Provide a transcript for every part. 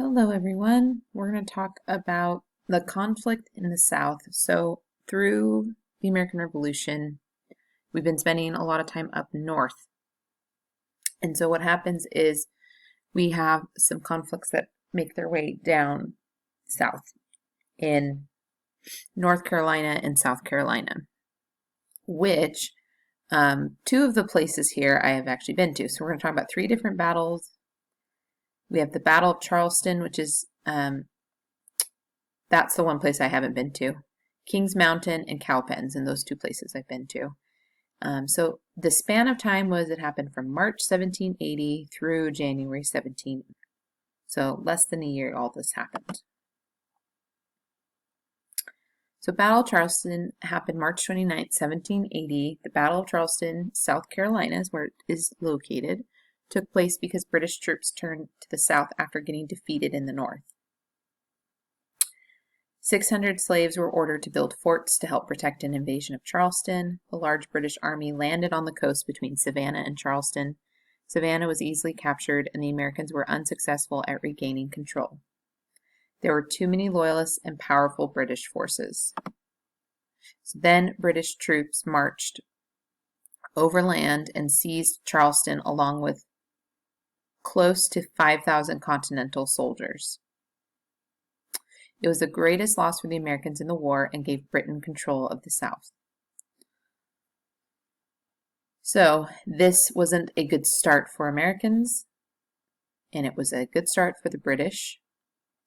Hello, everyone. We're going to talk about the conflict in the South. So, through the American Revolution, we've been spending a lot of time up north. And so, what happens is we have some conflicts that make their way down south in North Carolina and South Carolina, which two of the places here I have actually been to. So, we're going to talk about three different battles. We have the Battle of Charleston, which is that's the one place I haven't been to. Kings Mountain and Cowpens, and those two places I've been to. So the span of time was it happened from March 1780 through January 17. So less than a year all this happened. So Battle of Charleston happened March 29, 1780. The Battle of Charleston, South Carolina is where it is located, took place because British troops turned to the south after getting defeated in the north. 600 slaves were ordered to build forts to help protect an invasion of Charleston. The large British army landed on the coast between Savannah and Charleston. Savannah was easily captured, and the Americans were unsuccessful at regaining control. There were too many loyalists and powerful British forces. So then British troops marched overland and seized Charleston along with close to 5,000 Continental soldiers. It was the greatest loss for the Americans in the war and gave Britain control of the South. So this wasn't a good start for Americans, and it was a good start for the British.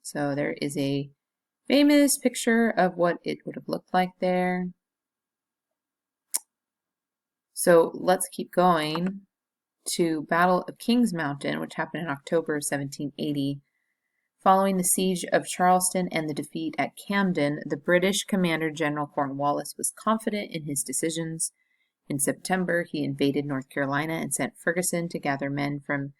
So there is a famous picture of what it would have looked like there. So let's keep going to Battle of Kings Mountain, which happened in October of 1780. Following the siege of Charleston and the defeat at Camden, the British commander General Cornwallis was confident in his decisions. In September, he invaded North Carolina and sent Ferguson to gather men from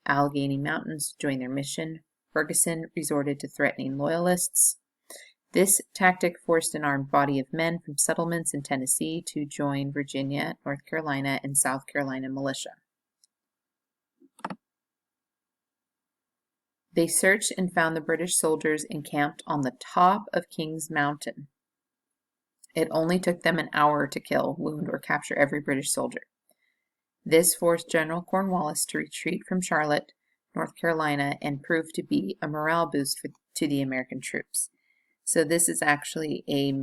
Allegheny Mountains to join their mission. Ferguson resorted to threatening loyalists. This tactic forced an armed body of men from settlements in Tennessee to join Virginia, North Carolina, and South Carolina militia. They searched and found the British soldiers encamped on the top of Kings Mountain. It only took them an hour to kill, wound, or capture every British soldier. This forced General Cornwallis to retreat from Charlotte, North Carolina, and proved to be a morale boost to the American troops. So this is actually a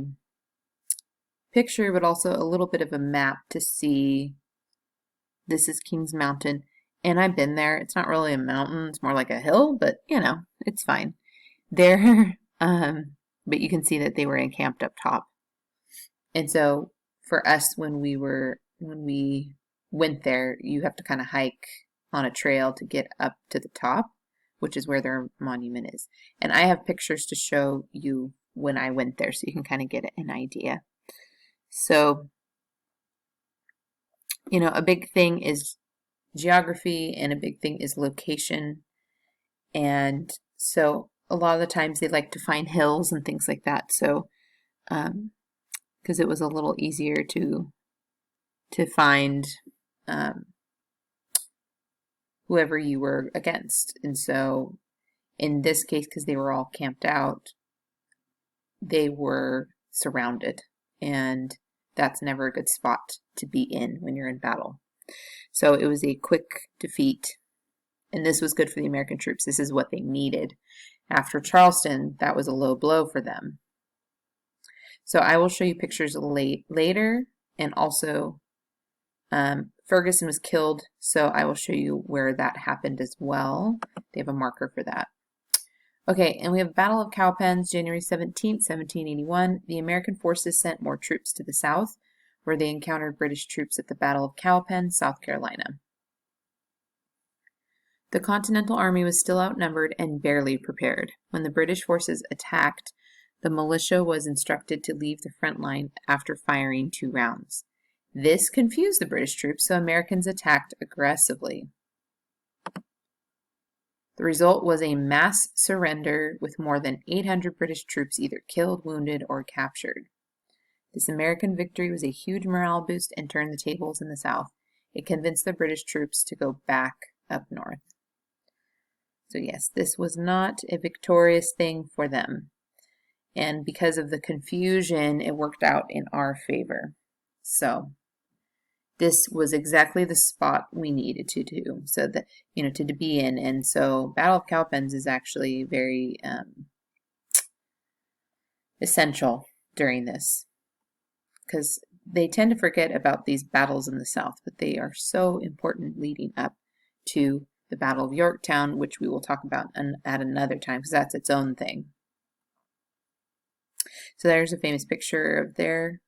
picture, but also a little bit of a map to see. This is Kings Mountain. And I've been there. It's not really a mountain. It's more like a hill, but, it's fine. There, but you can see that they were encamped up top. And so for us, when we went there, you have to kind of hike on a trail to get up to the top, which is where their monument is. And I have pictures to show you when I went there, so you can kind of get an idea. So, a big thing is geography, and a big thing is location. And so a lot of the times they like to find hills and things like that. So because it was a little easier to find whoever you were against. And so in this case, because they were all camped out, they were surrounded, and that's never a good spot to be in when you're in battle. So it was a quick defeat, and this was good for the American troops. This is what they needed. After Charleston, that was a low blow for them. So I will show you pictures later, and also Ferguson was killed, so I will show you where that happened as well. They have a marker for that. Okay, and we have Battle of Cowpens, January 17th, 1781. The American forces sent more troops to the south, where they encountered British troops at the Battle of Cowpens, South Carolina. The Continental Army was still outnumbered and barely prepared. When the British forces attacked, the militia was instructed to leave the front line after firing 2 rounds. This confused the British troops, so Americans attacked aggressively. The result was a mass surrender with more than 800 British troops either killed, wounded, or captured. This American victory was a huge morale boost and turned the tables in the South. It convinced the British troops to go back up north. So yes, this was not a victorious thing for them. And because of the confusion, it worked out in our favor. So this was exactly the spot we needed to do, so that, to be in. And so Battle of Cowpens is actually very essential during this, because they tend to forget about these battles in the South, but they are so important leading up to the Battle of Yorktown, which we will talk about at another time, because that's its own thing. So there's a famous picture of there.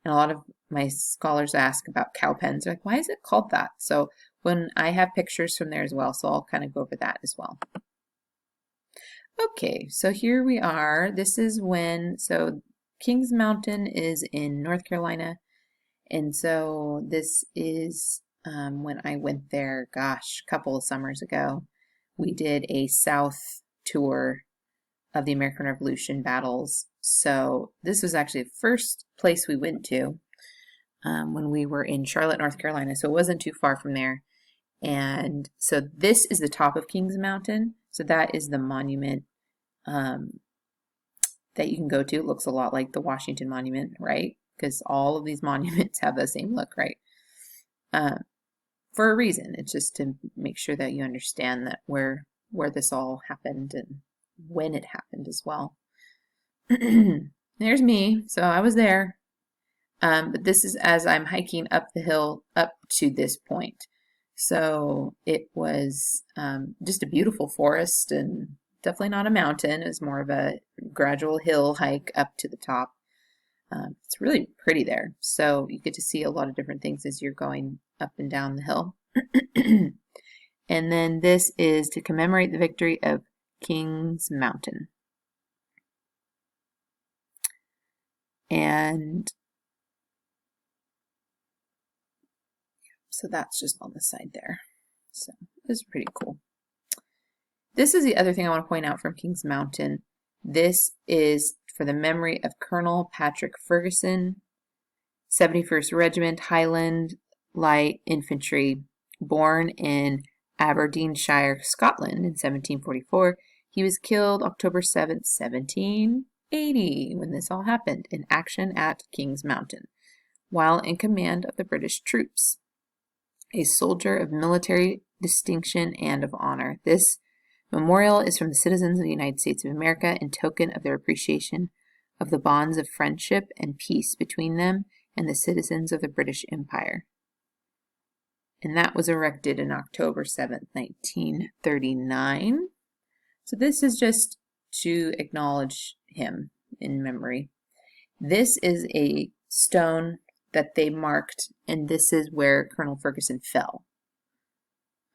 And a lot of my scholars ask about Cowpens. They're like, why is it called that? So when I have pictures from there as well, so I'll kind of go over that as well. Okay, so here we are. This is so Kings Mountain is in North Carolina. And so this is when I went there, gosh, a couple of summers ago. We did a South tour of the American Revolution battles. So this was actually the first place we went to when we were in Charlotte, North Carolina. So it wasn't too far from there. And so this is the top of Kings Mountain. So that is the monument that you can go to. It looks a lot like the Washington Monument, right? Because all of these monuments have the same look, right? For a reason. It's just to make sure that you understand that where this all happened and when it happened as well. There's me. So I was there. But this is as I'm hiking up the hill up to this point. So it was just a beautiful forest and definitely not a mountain. It was more of a gradual hill hike up to the top. It's really pretty there. So you get to see a lot of different things as you're going up and down the hill. And then this is to commemorate the victory of Kings Mountain. And so that's just on the side there. So this is pretty cool. This is the other thing I want to point out from Kings Mountain. This is for the memory of Colonel Patrick Ferguson, 71st Regiment Highland Light Infantry, born in Aberdeenshire, Scotland in 1744. He was killed October 7th, 1780, when this all happened, in action at Kings Mountain, while in command of the British troops. A soldier of military distinction and of honor. This memorial is from the citizens of the United States of America in token of their appreciation of the bonds of friendship and peace between them and the citizens of the British Empire. And that was erected on October 7th, 1939. So this is just to acknowledge him in memory. This is a stone that they marked, and this is where Colonel Ferguson fell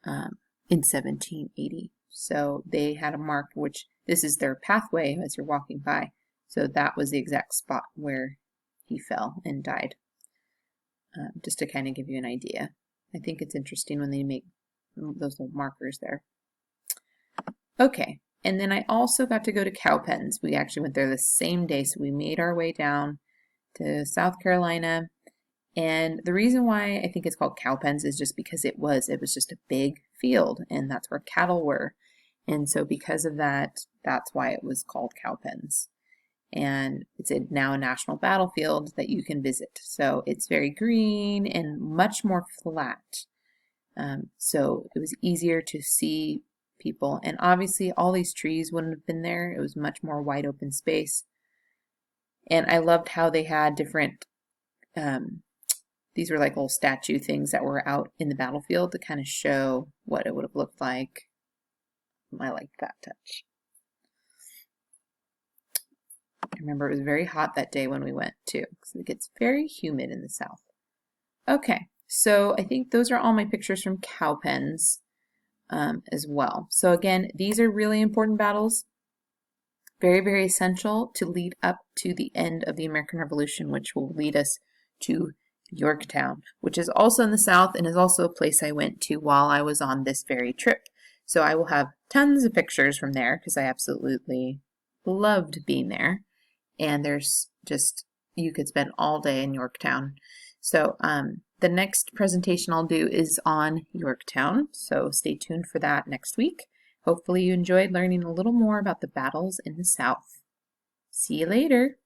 in 1780. So they had a mark, which this is their pathway as you're walking by. So that was the exact spot where he fell and died, just to kind of give you an idea. I think it's interesting when they make those little markers there. Okay, and then I also got to go to Cowpens. We actually went there the same day, so we made our way down to South Carolina. And the reason why I think it's called Cowpens is just because it was just a big field, and that's where cattle were. And so because of that, that's why it was called Cowpens. And it's now a national battlefield that you can visit. So it's very green and much more flat. So it was easier to see people. And obviously all these trees wouldn't have been there. It was much more wide open space. And I loved how they had different, these were like little statue things that were out in the battlefield to kind of show what it would have looked like. I liked that touch. I remember it was very hot that day when we went too, because it gets very humid in the South. Okay, so I think those are all my pictures from Cowpens as well. So again, these are really important battles. Very, very essential to lead up to the end of the American Revolution, which will lead us to Yorktown, which is also in the South and is also a place I went to while I was on this very trip. So I will have tons of pictures from there because I absolutely loved being there. And there's just, you could spend all day in Yorktown. So the next presentation I'll do is on Yorktown. So stay tuned for that next week. Hopefully you enjoyed learning a little more about the battles in the South. See you later!